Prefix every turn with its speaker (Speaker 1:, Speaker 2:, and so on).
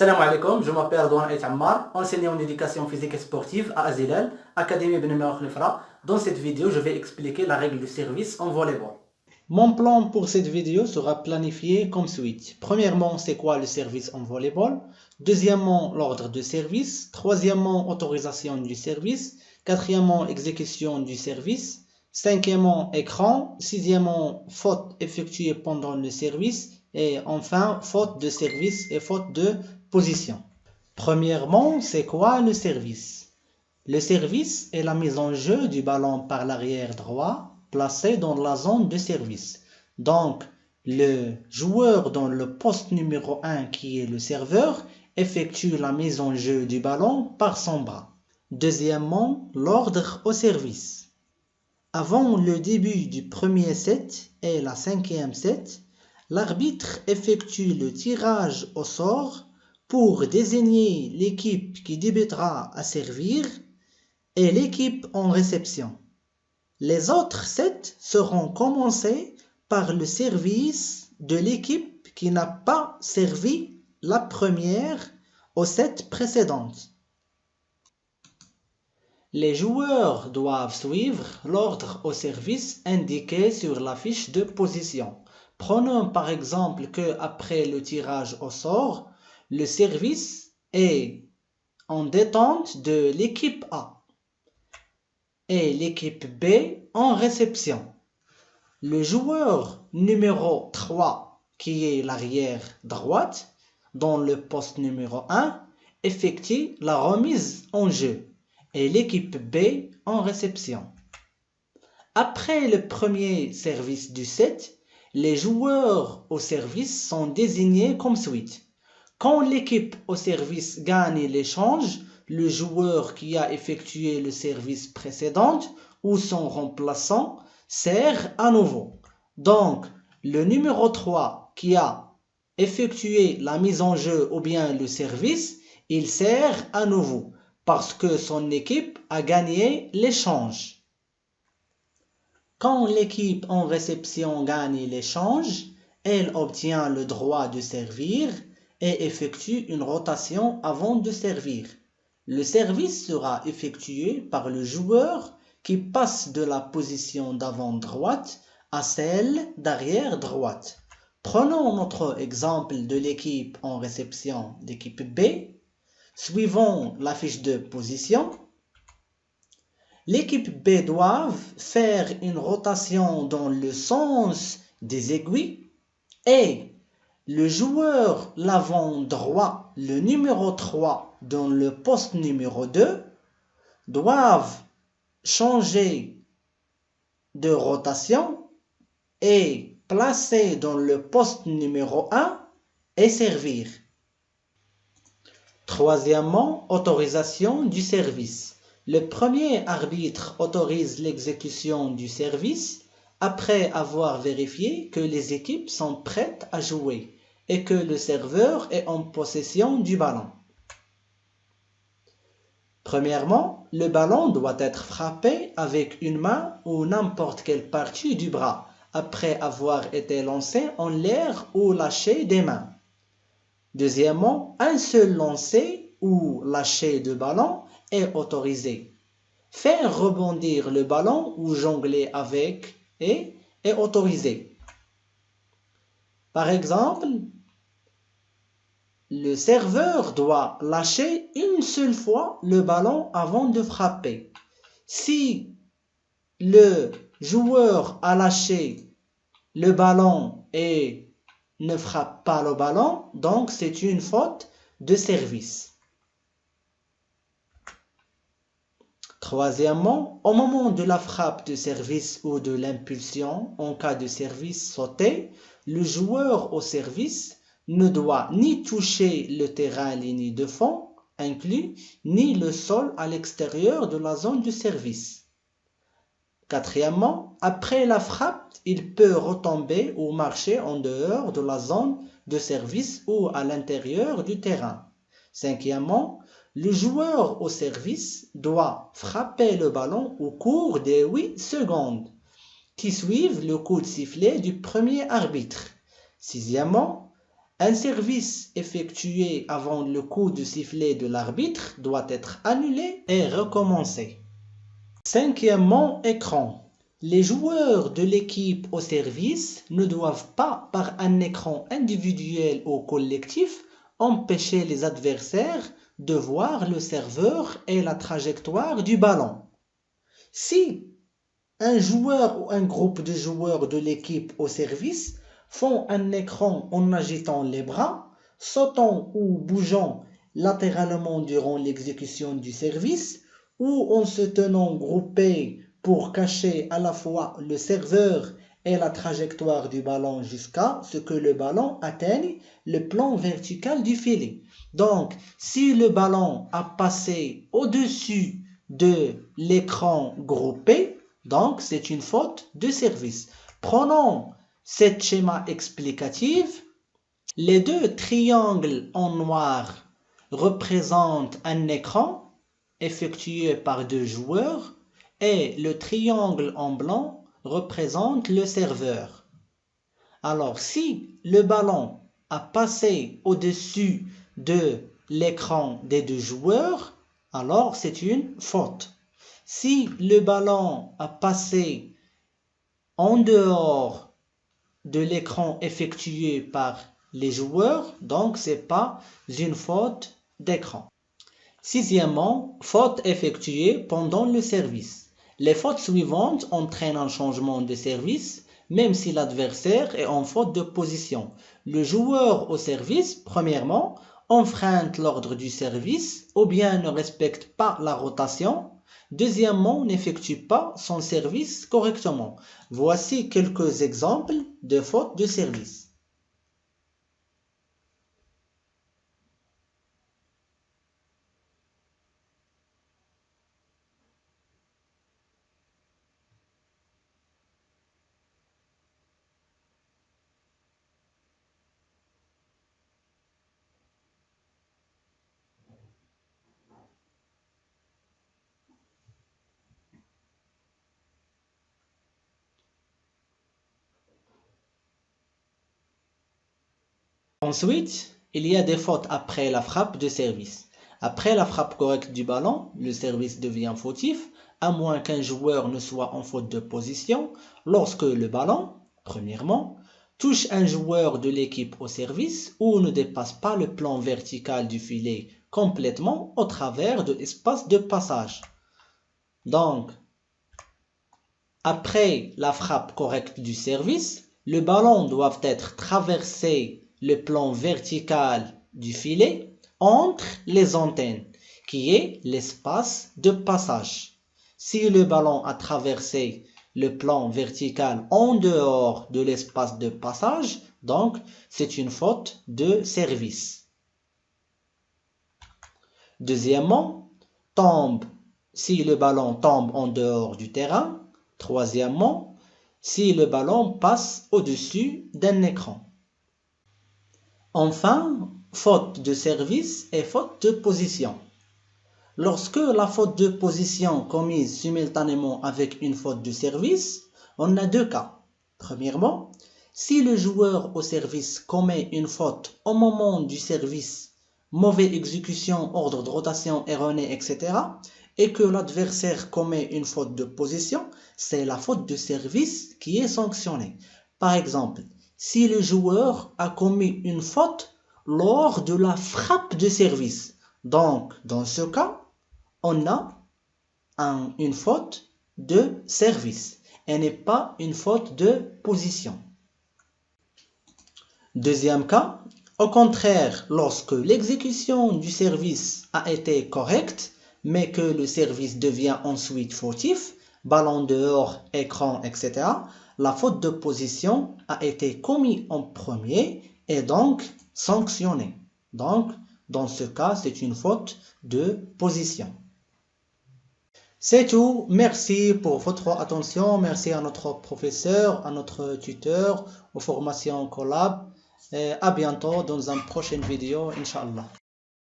Speaker 1: Salam alaikum, je m'appelle Douan El Ammar, enseignant en éducation physique et sportive à Azilal, Académie Ben Khlifra. Dans cette vidéo, je vais expliquer la règle du service en volleyball. Mon plan pour cette vidéo sera planifié comme suit. Premièrement, c'est quoi le service en volleyball? Deuxièmement, l'ordre de service. Troisièmement, autorisation du service. Quatrièmement, exécution du service. Cinquièmement, écran. Sixièmement, faute effectuée pendant le service. Et enfin, faute de service et faute de position. Premièrement, c'est quoi le service? Le service est la mise en jeu du ballon par l'arrière droit placé dans la zone de service. Donc, le joueur dans le poste numéro 1 qui est le serveur effectue la mise en jeu du ballon par son bras. Deuxièmement, l'ordre au service. Avant le début du premier set et la cinquième set, l'arbitre effectue le tirage au sort pour désigner l'équipe qui débutera à servir et l'équipe en réception. Les autres sets seront commencés par le service de l'équipe qui n'a pas servi la première au set précédent. Les joueurs doivent suivre l'ordre au service indiqué sur la fiche de position. Prenons par exemple que après le tirage au sort, le service est en détente de l'équipe A et l'équipe B en réception. Le joueur numéro 3, qui est l'arrière droite, dans le poste numéro 1, effectue la remise en jeu et l'équipe B en réception. Après le premier service du set, les joueurs au service sont désignés comme suit. Quand l'équipe au service gagne l'échange, le joueur qui a effectué le service précédent ou son remplaçant sert à nouveau. Donc, le numéro 3 qui a effectué la mise en jeu ou bien le service, il sert à nouveau parce que son équipe a gagné l'échange. Quand l'équipe en réception gagne l'échange, elle obtient le droit de servir et effectue une rotation avant de servir. Le service sera effectué par le joueur qui passe de la position d'avant droite à celle d'arrière droite. Prenons notre exemple de l'équipe en réception d'équipe B. Suivons la fiche de position. L'équipe B doit faire une rotation dans le sens des aiguilles et le joueur l'avant droit, le numéro 3 dans le poste numéro 2 doivent changer de rotation et placer dans le poste numéro 1 et servir. Troisièmement, autorisation du service. Le premier arbitre autorise l'exécution du service après avoir vérifié que les équipes sont prêtes à jouer et que le serveur est en possession du ballon. Premièrement, le ballon doit être frappé avec une main ou n'importe quelle partie du bras après avoir été lancé en l'air ou lâché des mains. Deuxièmement, un seul lancer ou lâcher de ballon est autorisé. Faire rebondir le ballon ou jongler avec est autorisé. Par exemple, le serveur doit lâcher une seule fois le ballon avant de frapper. Si le joueur a lâché le ballon et ne frappe pas le ballon, donc c'est une faute de service. Troisièmement, au moment de la frappe de service ou de l'impulsion, en cas de service sauté, le joueur au service ne doit ni toucher le terrain ligne de fond inclus, ni le sol à l'extérieur de la zone de service. Quatrièmement, après la frappe, il peut retomber ou marcher en dehors de la zone de service ou à l'intérieur du terrain. Cinquièmement, le joueur au service doit frapper le ballon au cours des 8 secondes qui suivent le coup de sifflet du premier arbitre. Sixièmement, Un service effectué avant le coup de sifflet de l'arbitre doit être annulé et recommencé. Cinquièmement, écran. Les joueurs de l'équipe au service ne doivent pas, par un écran individuel ou collectif, empêcher les adversaires de voir le serveur et la trajectoire du ballon. Si un joueur ou un groupe de joueurs de l'équipe au service font un écran en agitant les bras, sautant ou bougeant latéralement durant l'exécution du service, ou en se tenant groupés pour cacher à la fois le serveur et la trajectoire du ballon jusqu'à ce que le ballon atteigne le plan vertical du filet. Donc, si le ballon a passé au-dessus de l'écran groupé, donc c'est une faute de service. Prenons ce schéma explicatif. Les deux triangles en noir représentent un écran effectué par deux joueurs et le triangle en blanc représente le serveur. Alors, si le ballon a passé au-dessus de l'écran des deux joueurs, alors c'est une faute. Si le ballon a passé en dehors de l'écran effectué par les joueurs, donc ce n'est pas une faute d'écran. Sixièmement, faute effectuée pendant le service. Les fautes suivantes entraînent un changement de service, même si l'adversaire est en faute de position. Le joueur au service, premièrement, enfreint l'ordre du service ou bien ne respecte pas la rotation. Deuxièmement, n'effectue pas son service correctement. Voici quelques exemples de fautes de service. Ensuite, il y a des fautes après la frappe de service. Après la frappe correcte du ballon, le service devient fautif, à moins qu'un joueur ne soit en faute de position, lorsque le ballon, premièrement, touche un joueur de l'équipe au service ou ne dépasse pas le plan vertical du filet complètement au travers de l'espace de passage. Donc, après la frappe correcte du service, le ballon doit être traversé le plan vertical du filet entre les antennes, qui est l'espace de passage. Si le ballon a traversé le plan vertical en dehors de l'espace de passage, donc c'est une faute de service. Deuxièmement, si le ballon tombe en dehors du terrain. Troisièmement, si le ballon passe au-dessus d'un écran. Enfin, faute de service et faute de position. Lorsque la faute de position commise simultanément avec une faute de service, on a deux cas. Premièrement, si le joueur au service commet une faute au moment du service, mauvaise exécution, ordre de rotation erroné, etc., et que l'adversaire commet une faute de position, c'est la faute de service qui est sanctionnée. Par exemple, si le joueur a commis une faute lors de la frappe de service, donc dans ce cas, on a une faute de service et n'est pas une faute de position. Deuxième cas, au contraire, lorsque l'exécution du service a été correcte, mais que le service devient ensuite fautif, ballon dehors, écran, etc., la faute de position a été commise en premier et donc sanctionnée. Donc, dans ce cas, c'est une faute de position. C'est tout. Merci pour votre attention. Merci à notre professeur, à notre tuteur, aux formations Collab. À bientôt dans une prochaine vidéo, Inch'Allah.